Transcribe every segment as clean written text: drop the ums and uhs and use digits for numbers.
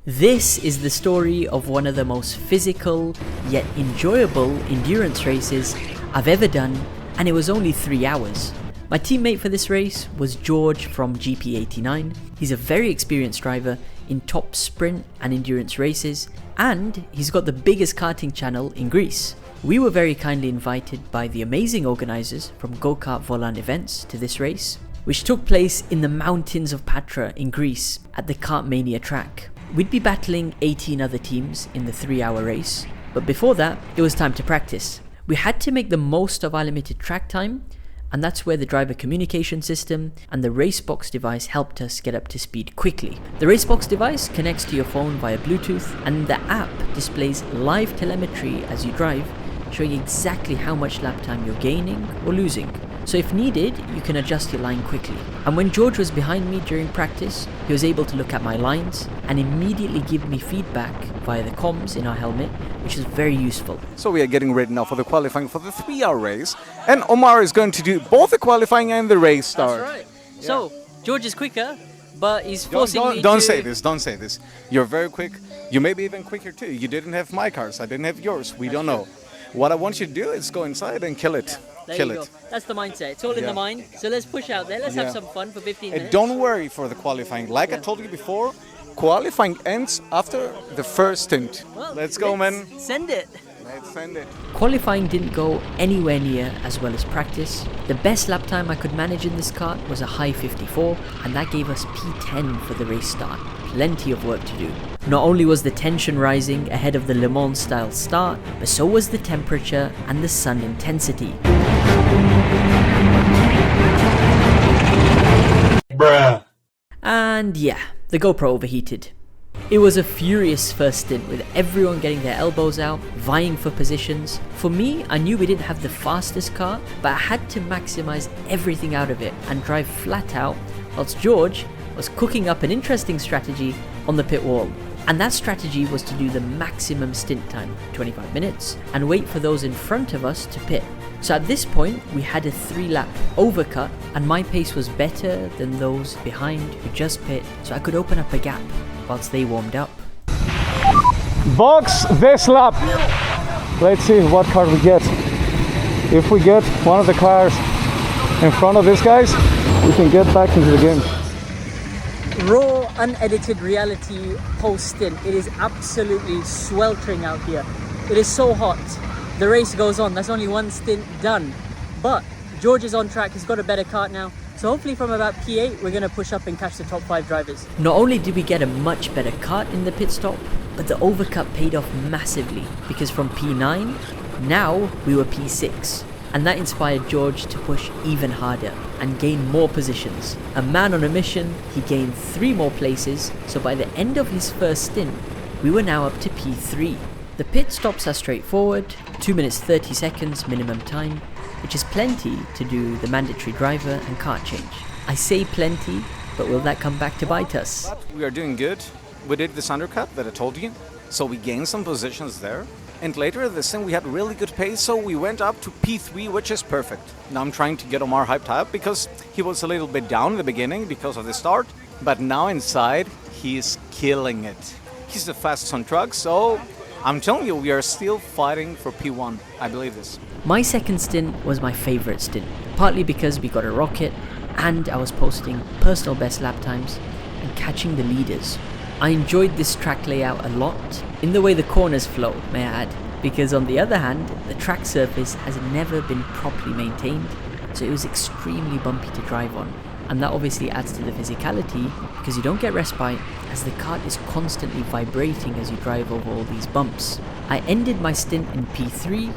This is the story of one of the most physical yet enjoyable endurance races I've ever done, and it was only 3 hours. My teammate for this race was George from GP89. He's a very experienced driver in top sprint and endurance races, and he's got the biggest karting channel in Greece. We were very kindly invited by the amazing organisers from Go Kart Volant events to this race, which took place in the mountains of Patra in Greece at the Kartmania track. We'd be battling 18 other teams in the 3-hour race, but before that, it was time to practice. We had to make the most of our limited track time, and that's where the driver communication system and the Racebox device helped us get up to speed quickly. The Racebox device connects to your phone via Bluetooth, and the app displays live telemetry as you drive, showing exactly how much lap time you're gaining or losing. So if needed, you can adjust your line quickly. And when George was behind me during practice, he was able to look at my lines and immediately give me feedback via the comms in our helmet, which is very useful. So we are getting ready now for the qualifying for the 3-hour race, and Omar is going to do both the qualifying and the race start. That's right. Yeah. So George is quicker, but he's forcing me to... Don't say this. You're very quick. You may be even quicker too. You didn't have my cars, I didn't have yours. We don't know. What I want you to do is go inside and kill it. There you go. That's the mindset. It's all in the mind. So let's push out there. Let's have some fun for 15 minutes. And don't worry for the qualifying. Like I told you before, qualifying ends after the first stint. Well, let's go, man. Send it. Let's send it. Qualifying didn't go anywhere near as well as practice. The best lap time I could manage in this kart was a high 54, and that gave us P10 for the race start. Plenty of work to do. Not only was the tension rising ahead of the Le Mans style start, but so was the temperature and the sun intensity. Bruh. And yeah, the GoPro overheated. It was a furious first stint with everyone getting their elbows out, vying for positions. For me, I knew we didn't have the fastest car, but I had to maximize everything out of it and drive flat out, whilst George was cooking up an interesting strategy on the pit wall. And that strategy was to do the maximum stint time, 25 minutes, and wait for those in front of us to pit. So at this point, we had a 3-lap overcut, and my pace was better than those behind who just pit, so I could open up a gap whilst they warmed up. Box this lap. Let's see what car we get. If we get one of the cars in front of these guys, we can get back into the game. Raw, unedited reality post-stint. It is absolutely sweltering out here. It is so hot. The race goes on. That's only one stint done. But George is on track. He's got a better kart now. So hopefully from about P8, we're going to push up and catch the top 5 drivers. Not only did we get a much better kart in the pit stop, but the overcut paid off massively, because from P9, now we were P6. And that inspired George to push even harder and gain more positions. A man on a mission, he gained 3 more places, so by the end of his first stint, we were now up to P3. The pit stops are straightforward, 2 minutes 30 seconds minimum time, which is plenty to do the mandatory driver and kart change. I say plenty, but will that come back to bite us? We are doing good. We did this undercut that I told you, so we gained some positions there. And later this thing we had really good pace, so we went up to P3, which is perfect. Now I'm trying to get Omar hyped up because he was a little bit down in the beginning because of the start, but now inside he's killing it. He's the fastest on truck, so I'm telling you, we are still fighting for P1. I believe this. My second stint was my favourite stint, partly because we got a rocket and I was posting personal best lap times and catching the leaders. I enjoyed this track layout a lot, in the way the corners flow, may I add, because on the other hand, the track surface has never been properly maintained, so it was extremely bumpy to drive on. And that obviously adds to the physicality, because you don't get respite, as the kart is constantly vibrating as you drive over all these bumps. I ended my stint in P3,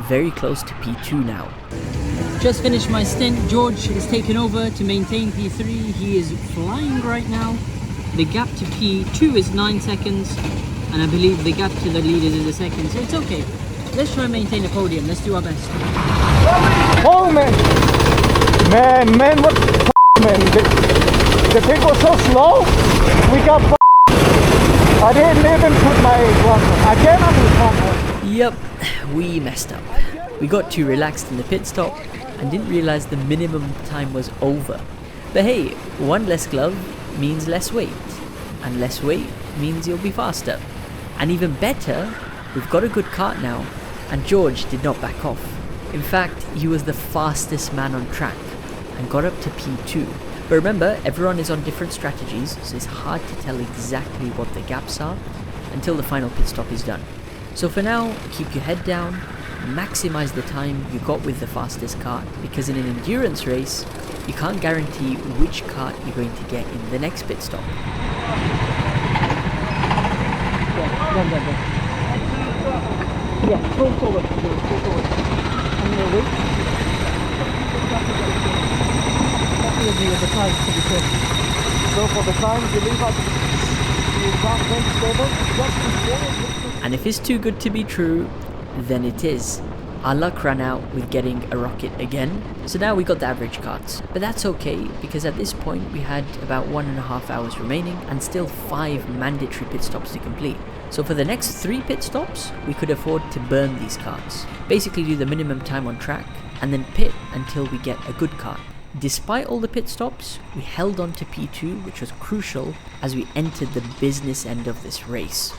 very close to P2 now. Just finished my stint. George is taken over to maintain P3. He is flying right now. The gap to P2 is 9 seconds, and I believe the gap to the leaders is a second, so it's okay. Let's try and maintain a podium. Let's do our best. Oh man, what the man? The pit was so slow. We got I didn't even put my I cannot respond. Yep, we messed up. We got too relaxed in the pit stop and didn't realize the minimum time was over. But hey, one less glove means less weight, and less weight means you'll be faster. And even better, we've got a good kart now, and George did not back off. In fact, he was the fastest man on track and got up to P2. But remember, everyone is on different strategies, so it's hard to tell exactly what the gaps are until the final pit stop is done. So for now, keep your head down, maximize the time you got with the fastest kart, because in an endurance race, you can't guarantee which kart you're going to get in the next pit stop. Yeah, pull forward. And your weight. Definitely with the time to be quick. So for the time, you leave us the front bench stable, just before. And if it's too good to be true, then it is. Our luck ran out with getting a rocket again, so now we got the average karts. But that's okay, because at this point we had about 1.5 hours remaining and still 5 mandatory pit stops to complete. So for the next 3 pit stops, we could afford to burn these karts. Basically do the minimum time on track and then pit until we get a good kart. Despite all the pit stops, we held on to P2, which was crucial as we entered the business end of this race.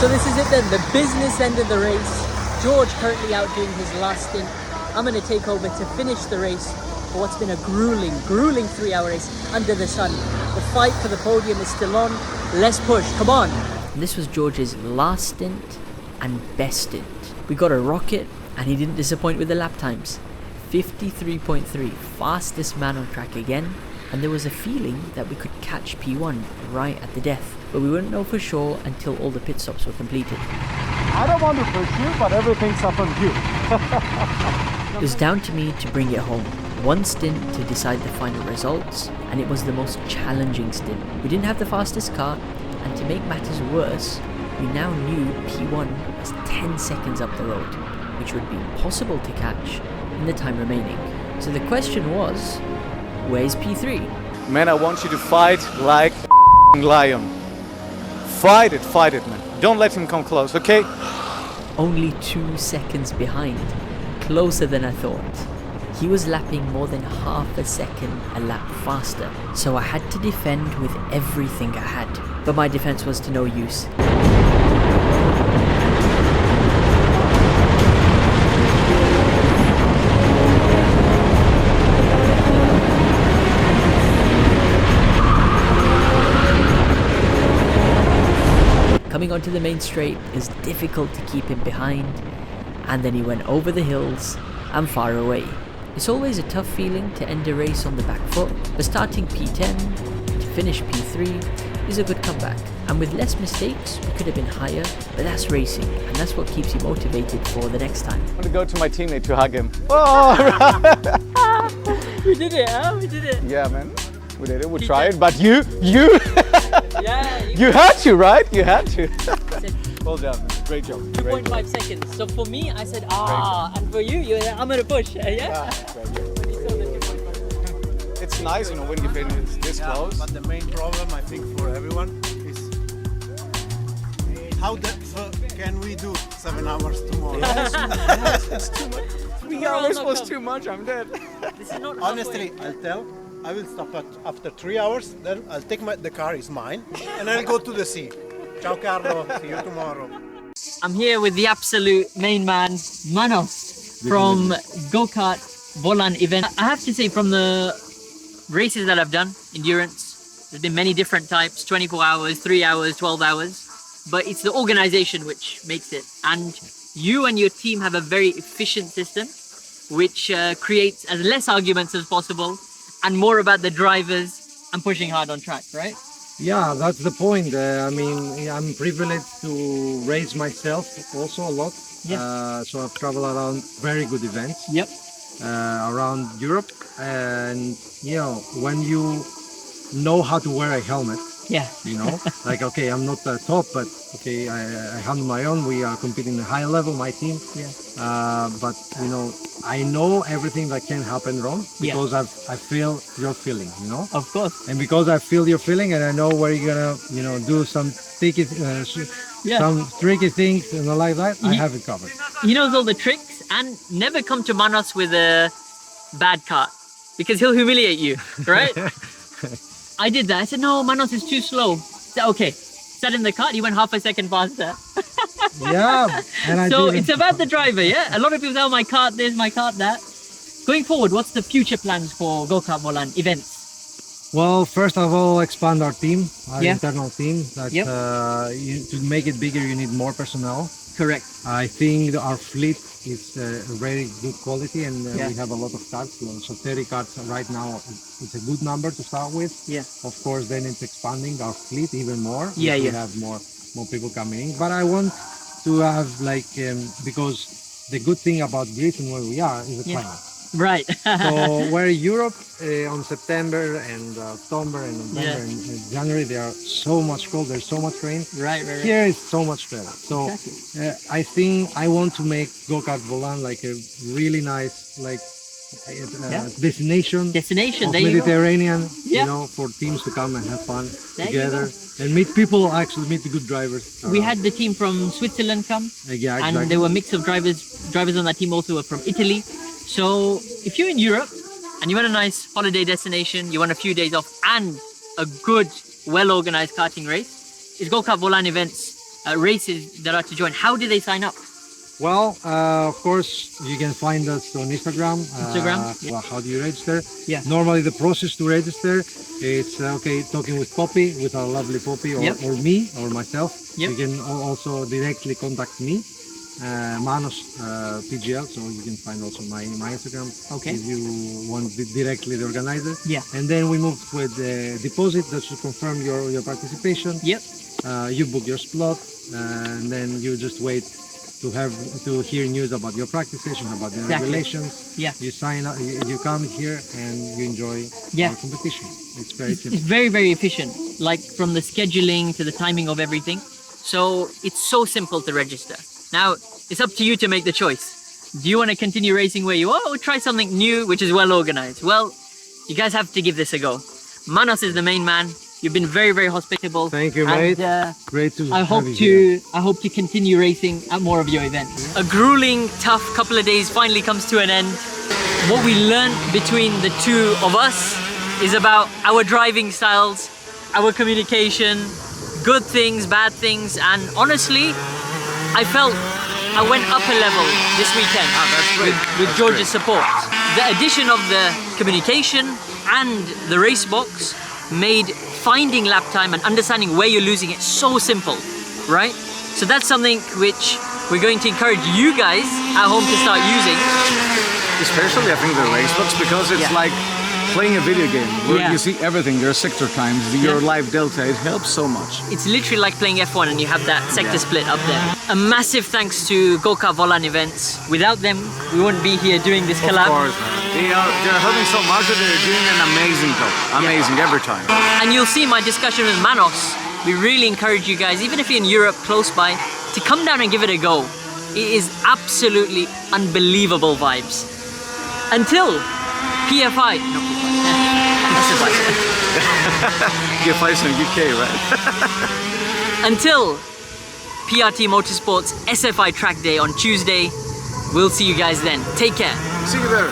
So this is it then, the business end of the race. George currently out doing his last stint. I'm going to take over to finish the race for what's been a grueling 3-hour race under the sun. The fight for the podium is still on. Let's push, come on. And this was George's last stint and best stint. We got a rocket and he didn't disappoint with the lap times. 53.3, fastest man on track again, and there was a feeling that we could catch P1 right at the death, but we wouldn't know for sure until all the pit stops were completed. I don't want to push you, but everything's up on you. It was down to me to bring it home. One stint to decide the final results, and it was the most challenging stint. We didn't have the fastest car, and to make matters worse, we now knew P1 was 10 seconds up the road, which would be impossible to catch in the time remaining. So the question was, where's P3? Man, I want you to fight like a lion. Fight it, man. Don't let him come close, okay? Only 2 seconds behind, closer than I thought. He was lapping more than half a second a lap faster, so I had to defend with everything I had. But my defense was to no use. Coming onto the main straight is difficult to keep him behind, and then he went over the hills and far away. It's always a tough feeling to end a race on the back foot, but starting P10 to finish P3 is a good comeback. And with less mistakes, we could have been higher, but that's racing, and that's what keeps you motivated for the next time. I'm gonna go to my teammate to hug him. Oh, We did it, huh? We did it. yeah, man. We did it. We tried, but you. Yeah. You had to, right? You had to. Well done, man. Great job. 2.5 seconds. So for me, I said, and for you, you I'm gonna push. Yeah? It's nice, you know, when you finish this close. But the main problem, I think, for everyone is how can we do 7 hours tomorrow? It's too much. 3 hours was too much. I'm dead. This is not Honestly, I will stop after 3 hours, then I'll take the car is mine, and I'll go to the sea. Ciao Carlo, see you tomorrow. I'm here with the absolute main man, Manos, from Go Kart Volan event. I have to say, from the races that I've done, endurance, there's been many different types, 24 hours, 3 hours, 12 hours, but it's the organization which makes it. And you and your team have a very efficient system, which creates as less arguments as possible, and more about the drivers and pushing hard on track, right? Yeah, that's the point. I mean, I'm privileged to race myself also a lot. Yeah. So I've traveled around very good events Yep. around Europe. And, you know, when you know how to wear a helmet, Yeah. you know, like, okay, I'm not the top, but okay, I handle my own. We are competing at a high level, my team. Yeah. But, you know, I know everything that can happen wrong because I feel your feeling, you know? Of course. And because I feel your feeling and I know where you're gonna, you know, do some tricky, some tricky things and all like that, I have it covered. He knows all the tricks, and never come to Manos with a bad kart, because he'll humiliate you, right? I did that. I said, no, Manos is too slow. I said, okay, sat in the kart, he went half a second faster. Yeah, and I So did. it's about the driver, yeah? A lot of people say, oh, my kart this, my kart that. Going forward, what's the future plans for Go Kart Volan events? Well, first of all, expand our team, our Yeah. internal team. That Yep. to make it bigger, you need more personnel. Correct. I think our fleet is very good quality, and Yeah. we have a lot of carts. So 30 carts right now, it's a good number to start with. Yeah. Of course, then it's expanding our fleet even more. Yeah, if we yeah. have more people coming in. But I want to have like because the good thing about Greece and where we are is the Yeah. climate. Right. So where Europe on September and October and November Yeah. and January they are so much cold, there's so much rain. right. Here is so much better. So I think I want to make Go Kart Volan like a really nice destination Destination, of there you go. Mediterranean, Yeah. you know, for teams to come and have fun There you together and meet people, actually meet the good drivers. We around. had the team from Switzerland come, Yeah, and exactly. there were a mix of drivers on that team also were from Italy. So if you're in Europe and you want a nice holiday destination, you want a few days off and a good, well-organized karting race, it's Go Kart Volan events, races that are to join. How do they sign up? Well, of course, you can find us on Instagram. Instagram, yeah. Well, how do you register? Yeah. Normally, the process to register, it's talking with Poppy, with our lovely Poppy, or, Yep. or me, or myself. Yep. You can also directly contact me, Manos PGL. So you can find also my Instagram. Okay. If you want directly the organizer. Yeah. And then we move with the deposit that should confirm your participation. Yep. You book your slot, and then you just wait to hear news about your practice session, about the Exactly. regulations. Yeah. You sign up, you come here and you enjoy Yeah. our competition. It's very It's simple. very, very efficient, like from the scheduling to the timing of everything. So it's so simple to register. Now, it's up to you to make the choice. Do you want to continue racing where you are or try something new, which is well organized? Well, you guys have to give this a go. Manos is the main man. You've been very, very hospitable. Thank you, and, mate. Great to I have hope you here. I hope to continue racing at more of your events. A grueling, tough couple of days finally comes to an end. What we learned between the two of us is about our driving styles, our communication, good things, bad things, and honestly, I felt I went up a level this weekend with George's support. The addition of the communication and the race box made finding lap time and understanding where you're losing it so simple, right? So that's something which we're going to encourage you guys at home to start using. Especially, I think, the race books, because it's Yeah. like playing a video game where Yeah. you see everything, your sector times, your Yeah. live delta. It helps so much. It's literally like playing F1 and you have that sector split up there. A massive thanks to Go Kart Volan events. Without them, we wouldn't be here doing this collab. Of course, man. They're helping so much that they're doing an amazing job. Amazing every time. And you'll see my discussion with Manos. We really encourage you guys, even if you're in Europe close by, to come down and give it a go. It is absolutely unbelievable vibes. Until PFI, no PFI, PFI's in the UK, right? until PRT Motorsports SFI track day on Tuesday, we'll see you guys then. Take care. See you there.